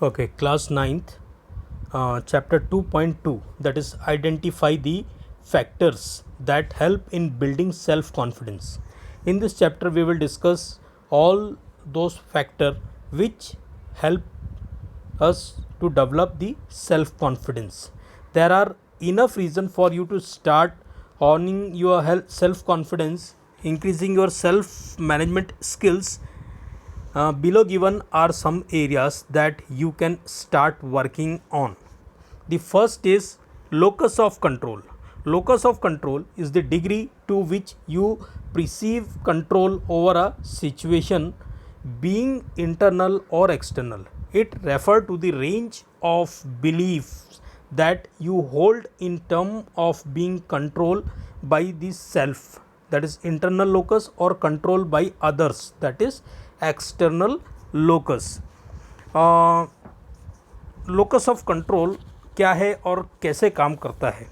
Okay, class ninth, chapter 2.2, that is identify the factors that help in building self confidence. In this chapter, we will discuss all those factors which help us to develop the self confidence. There are enough reason for you to start owning your self confidence, increasing your self management skills. Below given are some areas that you can start working on. The first is locus of control. Locus of control is the degree to which you perceive control over a situation, being internal or external. It refers to the range of beliefs that you hold in terms of being controlled by the self, that is internal locus, or control by others, that is external locus. Locus of control क्या है और कैसे काम करता है?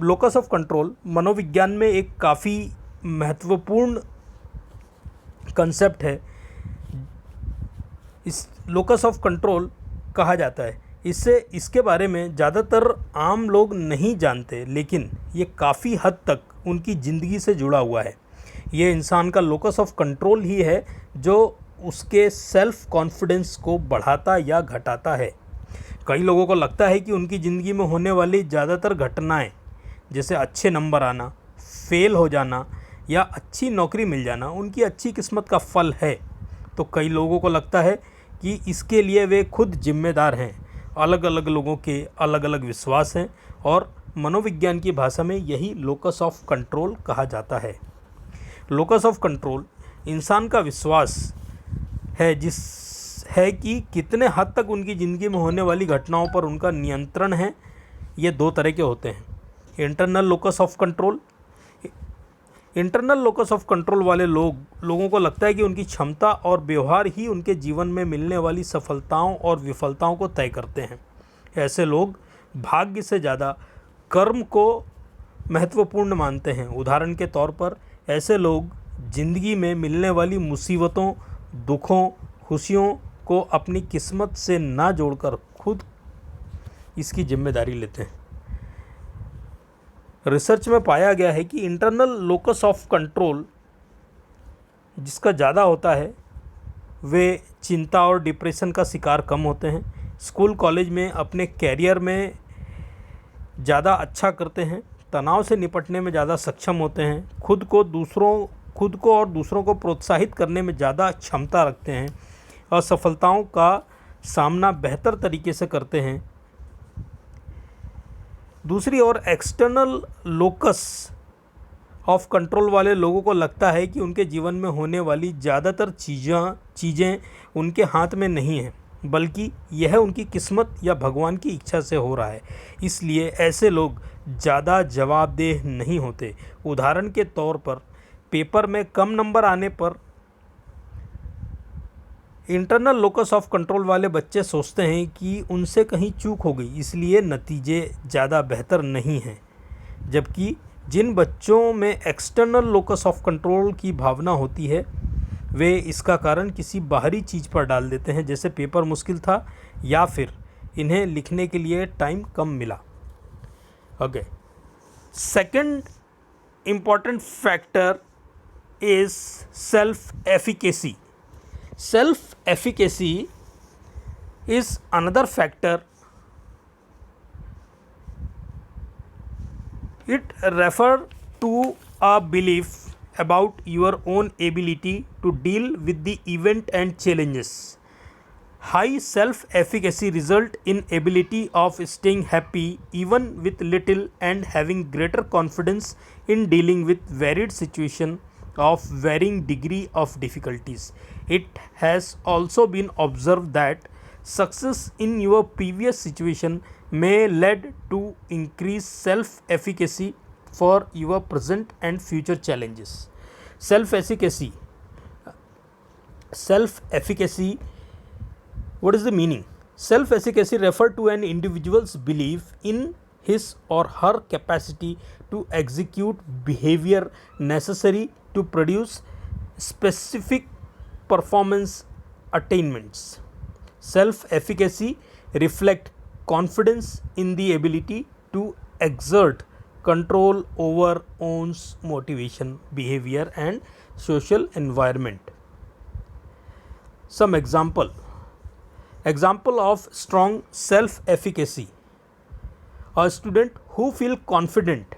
Locus of control मनोविज्ञान में एक काफ़ी महत्वपूर्ण कंसेप्ट है. इस लोकस ऑफ कंट्रोल कहा जाता है. इसके बारे में ज़्यादातर आम लोग नहीं जानते, लेकिन ये काफ़ी हद तक उनकी ज़िंदगी से जुड़ा हुआ है. ये इंसान का लोकस ऑफ कंट्रोल ही है जो उसके सेल्फ कॉन्फिडेंस को बढ़ाता या घटाता है. कई लोगों को लगता है कि उनकी ज़िंदगी में होने वाली ज़्यादातर घटनाएं, जैसे अच्छे नंबर आना, फेल हो जाना या अच्छी नौकरी मिल जाना, उनकी अच्छी किस्मत का फल है. तो कई लोगों को लगता है कि इसके लिए वे खुद जिम्मेदार हैं. अलग अलग लोगों के अलग अलग विश्वास हैं और मनोविज्ञान की भाषा में यही लोकस ऑफ कंट्रोल कहा जाता है. लोकस ऑफ कंट्रोल इंसान का विश्वास है कि कितने हद तक उनकी ज़िंदगी में होने वाली घटनाओं पर उनका नियंत्रण है. ये दो तरह के होते हैं. Internal locus of control. Internal locus of control वाले लोगों को लगता है कि उनकी क्षमता और व्यवहार ही उनके जीवन में मिलने वाली सफलताओं और विफलताओं को तय करते हैं. ऐसे लोग भाग्य से ज़्यादा कर्म को महत्वपूर्ण मानते हैं. उदाहरण के तौर पर ऐसे लोग ज़िंदगी में मिलने वाली मुसीबतों, दुखों, खुशियों को अपनी किस्मत से ना जोड़कर खुद इसकी जिम्मेदारी लेते हैं. रिसर्च में पाया गया है कि इंटरनल लोकस ऑफ कंट्रोल जिसका ज़्यादा होता है वे चिंता और डिप्रेशन का शिकार कम होते हैं. स्कूल कॉलेज में अपने कैरियर में ज़्यादा अच्छा करते हैं. तनाव से निपटने में ज़्यादा सक्षम होते हैं. खुद को और दूसरों को प्रोत्साहित करने में ज़्यादा क्षमता रखते हैं. असफलताओं का सामना बेहतर तरीके से करते हैं. दूसरी ओर एक्सटर्नल लोकस ऑफ कंट्रोल वाले लोगों को लगता है कि उनके जीवन में होने वाली ज़्यादातर चीज़ें उनके हाथ में नहीं हैं, बल्कि यह उनकी किस्मत या भगवान की इच्छा से हो रहा है. इसलिए ऐसे लोग ज़्यादा जवाबदेह नहीं होते. उदाहरण के तौर पर पेपर में कम नंबर आने पर इंटरनल लोकस ऑफ कंट्रोल वाले बच्चे सोचते हैं कि उनसे कहीं चूक हो गई, इसलिए नतीजे ज़्यादा बेहतर नहीं हैं. जबकि जिन बच्चों में एक्सटर्नल लोकस ऑफ कंट्रोल की भावना होती है वे इसका कारण किसी बाहरी चीज़ पर डाल देते हैं, जैसे पेपर मुश्किल था या फिर इन्हें लिखने के लिए टाइम कम मिला. Okay, second important factor is self efficacy. Self efficacy is another factor. It refers to a belief about your own ability to deal with the event and challenges. High self efficacy result in ability of staying happy even with little and having greater confidence in dealing with varied situation of varying degree of difficulties. It has also been observed that success in your previous situation may lead to increased self-efficacy for your present and future challenges. Self-efficacy. What is the meaning? Self-efficacy refers to an individual's belief in his or her capacity to execute behavior necessary to produce specific performance attainments. Self efficacy reflect confidence in the ability to exert control over one's motivation, behavior, and social environment. Some example of strong self efficacy: a student who feels confident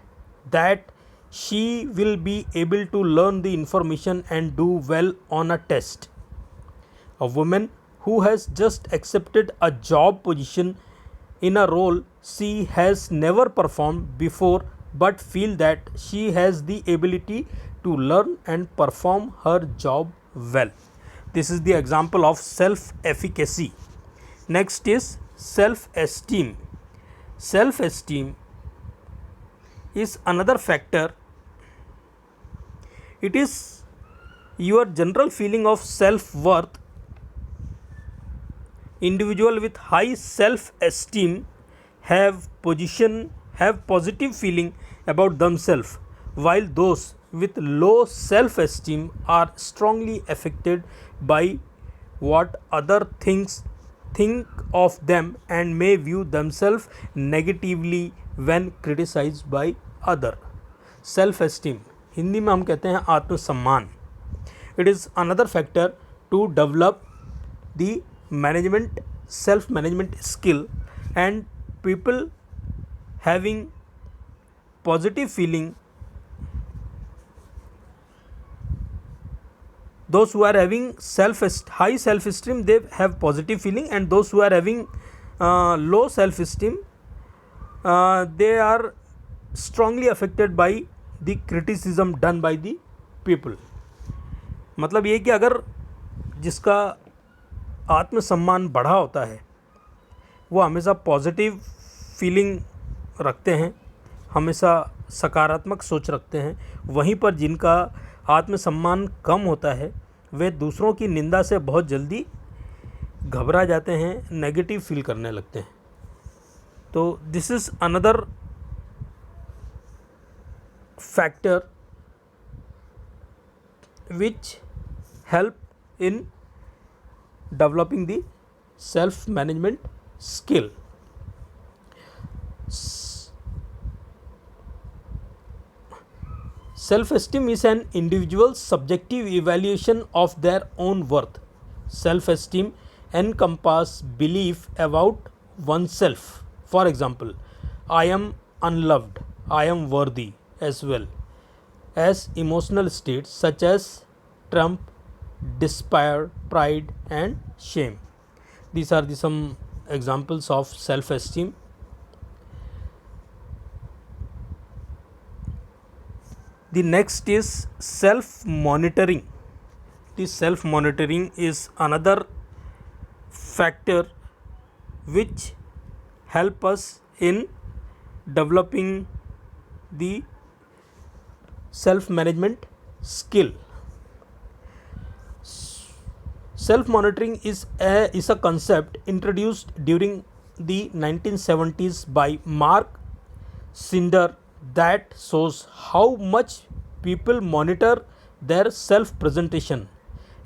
that she will be able to learn the information and do well on a test. A woman who has just accepted a job position in a role she has never performed before but feel that she has the ability to learn and perform her job well. This is the example of self efficacy. Next is self esteem. Self esteem is another factor. It is your general feeling of self worth. Individual with high self esteem have positive feeling about themselves, while those with low self esteem are strongly affected by what other think of them and may view themselves negatively when criticized by other. Self esteem Hindi में हम कहते हैं आत्मसम्मान. It is another factor to develop the management self management skill, and people having positive feeling, those who are having high self esteem, they have positive feeling, and those who are having low self esteem, they are strongly affected by the criticism done by the people. मतलब ये कि अगर जिसका आत्मसम्मान बढ़ा होता है वो हमेशा पॉजिटिव फीलिंग रखते हैं, हमेशा सकारात्मक सोच रखते हैं, वहीं पर जिनका आत्मसम्मान कम होता है वे दूसरों की निंदा से बहुत जल्दी घबरा जाते हैं, नेगेटिव फील करने लगते हैं. तो this is another factor which help in developing the self management skill. Self esteem is an individual's subjective evaluation of their own worth. Self esteem encompasses belief about oneself. For example, I am unloved, I am worthy, as well as emotional states such as triumph, despair, pride, and shame. These are some examples of self esteem. The next is self monitoring. The self monitoring is another factor which help us in developing the self management skill. Self monitoring is a concept introduced during the 1970s by Mark Sinder that shows how much people monitor their self presentation,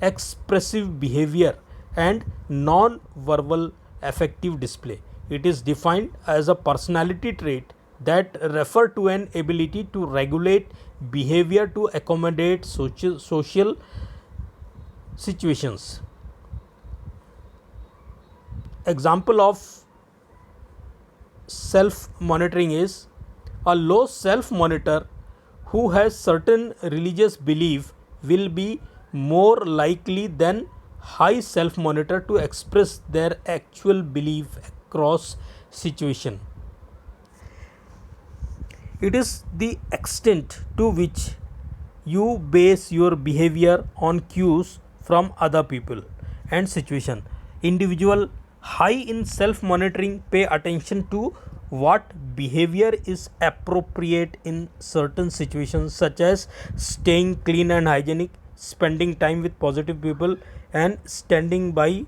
expressive behavior, and non verbal affective display. It is defined as a personality trait that refer to an ability to regulate behavior to accommodate social situations. Example of self monitoring is a low self monitor who has certain religious belief will be more likely than high self monitor to express their actual belief across situation. It is the extent to which you base your behavior on cues from other people and situation. Individual high in self monitoring pay attention to what behavior is appropriate in certain situations, such as staying clean and hygienic, spending time with positive people, and standing by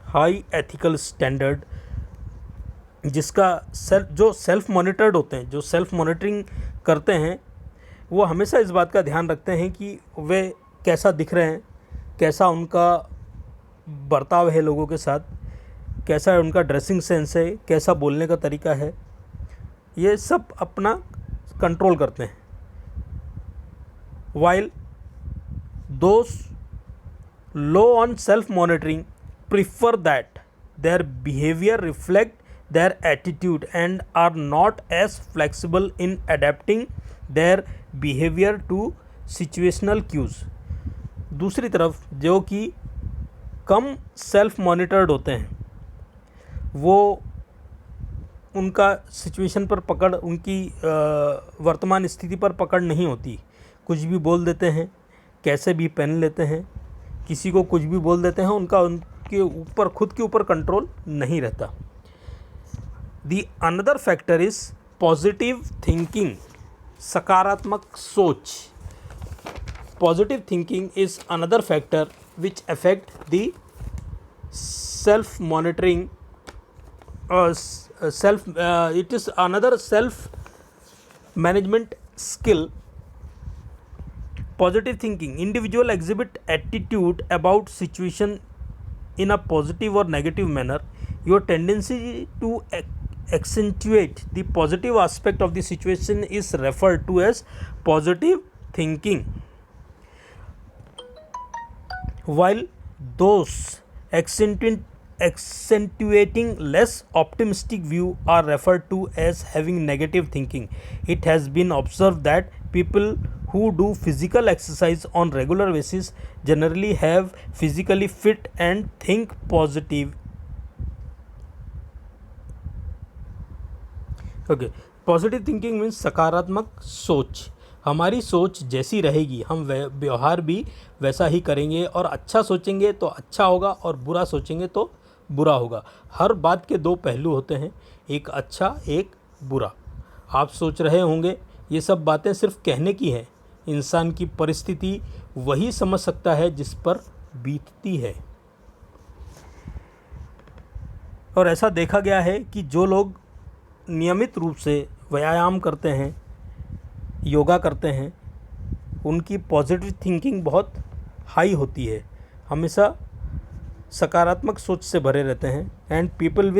high ethical standard. जिसका जो self monitored होते हैं, जो self monitoring करते हैं, वो हमेशा इस बात का ध्यान रखते हैं कि वे कैसा दिख रहे हैं, कैसा उनका बर्ताव है लोगों के साथ, कैसा उनका ड्रेसिंग सेंस है, कैसा बोलने का तरीका है, ये सब अपना कंट्रोल करते हैं. While those low on self monitoring prefer that their behavior reflect their attitude and are not as flexible in adapting their behavior to situational cues. दूसरी तरफ जो कि कम सेल्फ मॉनिटर्ड होते हैं, वो उनका सिचुएशन पर पकड़, उनकी वर्तमान स्थिति पर पकड़ नहीं होती. कुछ भी बोल देते हैं, कैसे भी पहन लेते हैं, किसी को कुछ भी बोल देते हैं, उनका उनके ऊपर, खुद के ऊपर कंट्रोल नहीं रहता. The another factor is positive thinking, सकारात्मक सोच. Positive thinking is another factor which affect the self monitoring. It is another self management skill. Positive thinking, individual exhibit attitude about situation in a positive or negative manner. Your tendency to accentuate the positive aspect of the situation is referred to as positive thinking, while those accentuating less optimistic view are referred to as having negative thinking. It has been observed that people who do physical exercise on regular basis generally have physically fit and think positive. Okay, positive thinking means सकारात्मक सोच. हमारी सोच जैसी रहेगी, हम व्यवहार भी वैसा ही करेंगे, और अच्छा सोचेंगे तो अच्छा होगा और बुरा सोचेंगे तो बुरा होगा. हर बात के दो पहलू होते हैं, एक अच्छा एक बुरा. आप सोच रहे होंगे ये सब बातें सिर्फ कहने की हैं, इंसान की परिस्थिति वही समझ सकता है जिस पर बीतती है. और ऐसा देखा गया है कि जो लोग नियमित रूप से व्यायाम करते हैं, योगा करते हैं, उनकी पॉजिटिव थिंकिंग बहुत हाई होती है, हमेशा सकारात्मक सोच से भरे रहते हैं. And people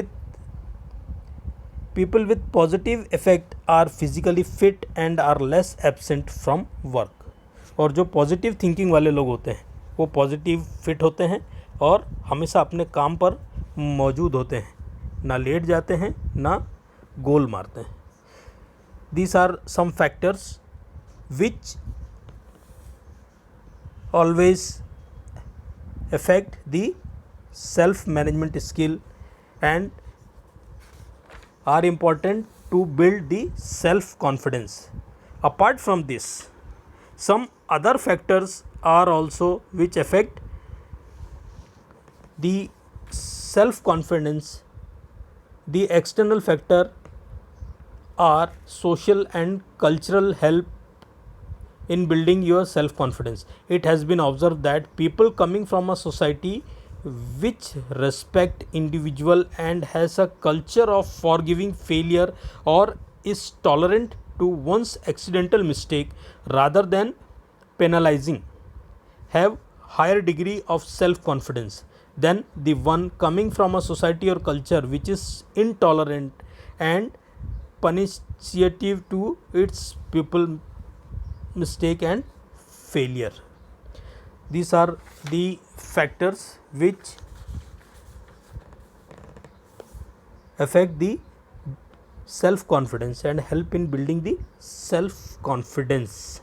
with positive effect are physically fit and are less absent from work. और जो पॉजिटिव थिंकिंग वाले लोग होते हैं वो पॉजिटिव फिट होते हैं और हमेशा अपने काम पर मौजूद होते हैं, ना लेट जाते हैं ना गोल मारते हैं. These are some factors which always affect the self management skill and are important to build the self confidence. Apart from this, some other factors are also which affect the self confidence. The external factor are social and cultural help in building your self confidence. It has been observed that people coming from a society which respect individual and has a culture of forgiving failure or is tolerant to one's accidental mistake rather than penalizing have higher degree of self confidence than the one coming from a society or culture which is intolerant and punitiative to its people mistake and failure. These are the factors which affect the self confidence and help in building the self confidence.